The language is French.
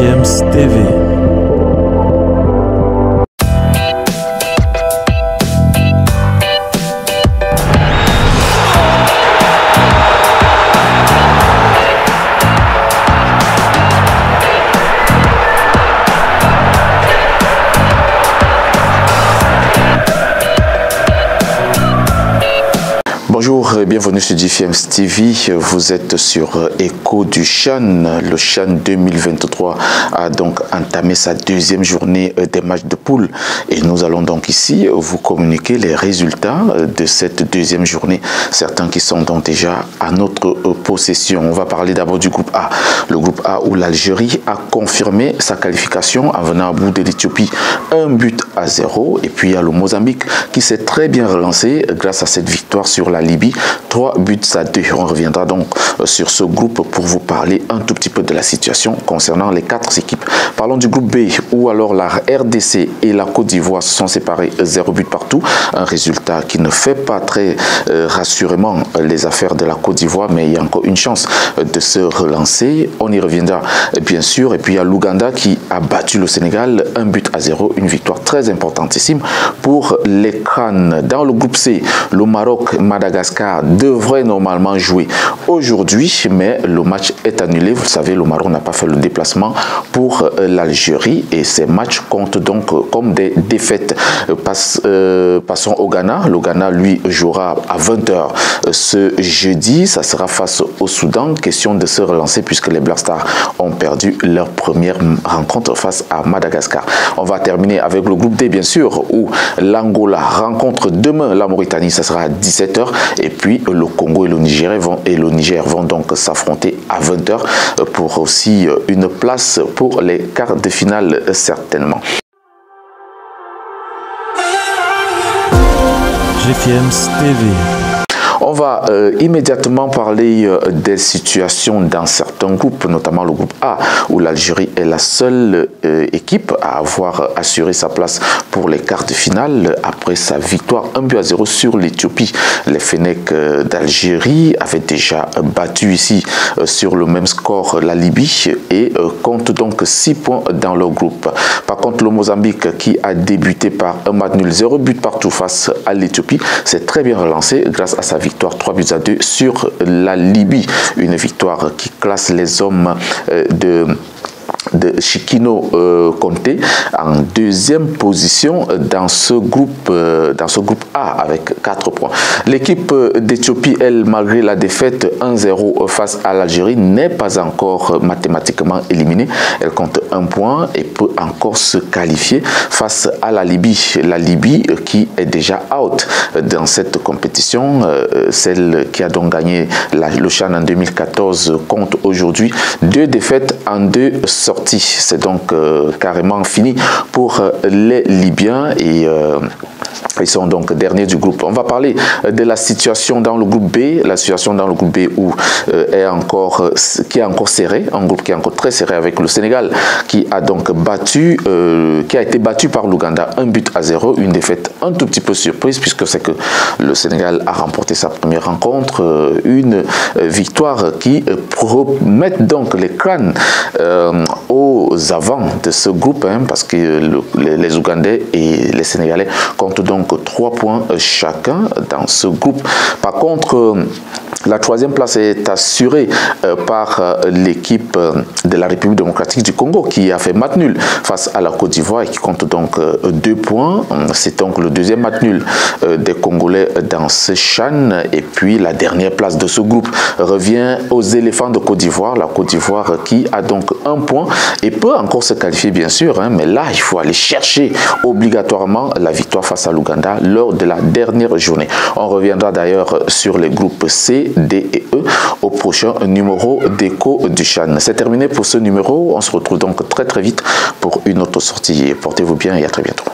GFM's TV. Bonjour et bienvenue sur GFM's TV. Vous êtes sur Écho du CHAN. Le CHAN 2023 a donc entamé sa deuxième journée des matchs de poule. Et nous allons donc ici vous communiquer les résultats de cette deuxième journée. Certains qui sont donc déjà à notre possession. On va parler d'abord du groupe A. Le groupe A où l'Algérie a confirmé sa qualification en venant à bout de l'Éthiopie 1-0. Et puis il y a le Mozambique qui s'est très bien relancé grâce à cette victoire sur la Libye, 3-2. On reviendra donc sur ce groupe pour vous parler un tout petit peu de la situation concernant les 4 équipes. Parlons du groupe B où alors la RDC et la Côte d'Ivoire se sont séparés 0 but partout. Un résultat qui ne fait pas très rassurément les affaires de la Côte d'Ivoire, mais il y a encore une chance de se relancer. On y reviendra bien sûr. Et puis il y a l'Ouganda qui a battu le Sénégal 1-0. Une victoire très importantissime pour les crânes. Dans le groupe C, le Maroc, Madagascar devrait normalement jouer aujourd'hui, mais le match est annulé. Vous le savez, le Maroc n'a pas fait le déplacement pour l'Algérie et ces matchs comptent donc comme des défaites. Passons au Ghana. Le Ghana, lui, jouera à 20 h ce jeudi. Ça sera face au Soudan. Question de se relancer puisque les Black Stars ont perdu leur première rencontre face à Madagascar. On va terminer avec le groupe D, bien sûr, où l'Angola rencontre demain la Mauritanie. Ça sera à 17 h. Et puis le Congo et le Niger vont donc s'affronter à 20 h pour aussi une place pour les quarts de finale certainement. GFM's TV. On va immédiatement parler des situations dans certains groupes, notamment le groupe A, où l'Algérie est la seule équipe à avoir assuré sa place pour les quarts de finale après sa victoire 1-0 sur l'Éthiopie. Les Fennecs d'Algérie avaient déjà battu ici sur le même score la Libye et comptent donc 6 points dans leur groupe. Par contre, le Mozambique qui a débuté par un match nul 0 but partout face à l'Éthiopie s'est très bien relancé grâce à sa victoire 3-2 sur la Libye. Une victoire qui classe les hommes de Chikino Conté en deuxième position dans ce groupe A avec 4 points. L'équipe d'Éthiopie, elle, malgré la défaite 1-0 face à l'Algérie, n'est pas encore mathématiquement éliminée. Elle compte 1 point et peut encore se qualifier face à la Libye. La Libye qui est déjà out dans cette compétition. Celle qui a donc gagné le CHAN en 2014 compte aujourd'hui 2 défaites en 2 sorties. C'est donc carrément fini pour les Libyens et ils sont donc derniers du groupe. On va parler de la situation dans le groupe B. La situation dans le groupe B où qui est encore serré, un groupe qui est encore très serré avec le Sénégal qui a donc qui a été battu par l'Ouganda 1-0. Une défaite un tout petit peu surprise puisque c'est que le Sénégal a remporté sa première rencontre. Une victoire qui promet donc les crânes aux avants de ce groupe parce que les Ougandais et les Sénégalais comptent donc 3 points chacun dans ce groupe. Par contre, la 3e place est assurée par l'équipe de la République démocratique du Congo qui a fait match nul face à la Côte d'Ivoire et qui compte donc 2 points. C'est donc le 2e match nul des Congolais dans ce CHAN. Et puis la dernière place de ce groupe revient aux éléphants de Côte d'Ivoire. La Côte d'Ivoire qui a donc 1 point et peut encore se qualifier bien sûr. Mais là, il faut aller chercher obligatoirement la victoire face à l'Ouganda lors de la dernière journée. On reviendra d'ailleurs sur les groupes C, D et E au prochain numéro d'Écho du CHAN. C'est terminé pour ce numéro. On se retrouve donc très vite pour une autre sortie. Portez-vous bien et à très bientôt.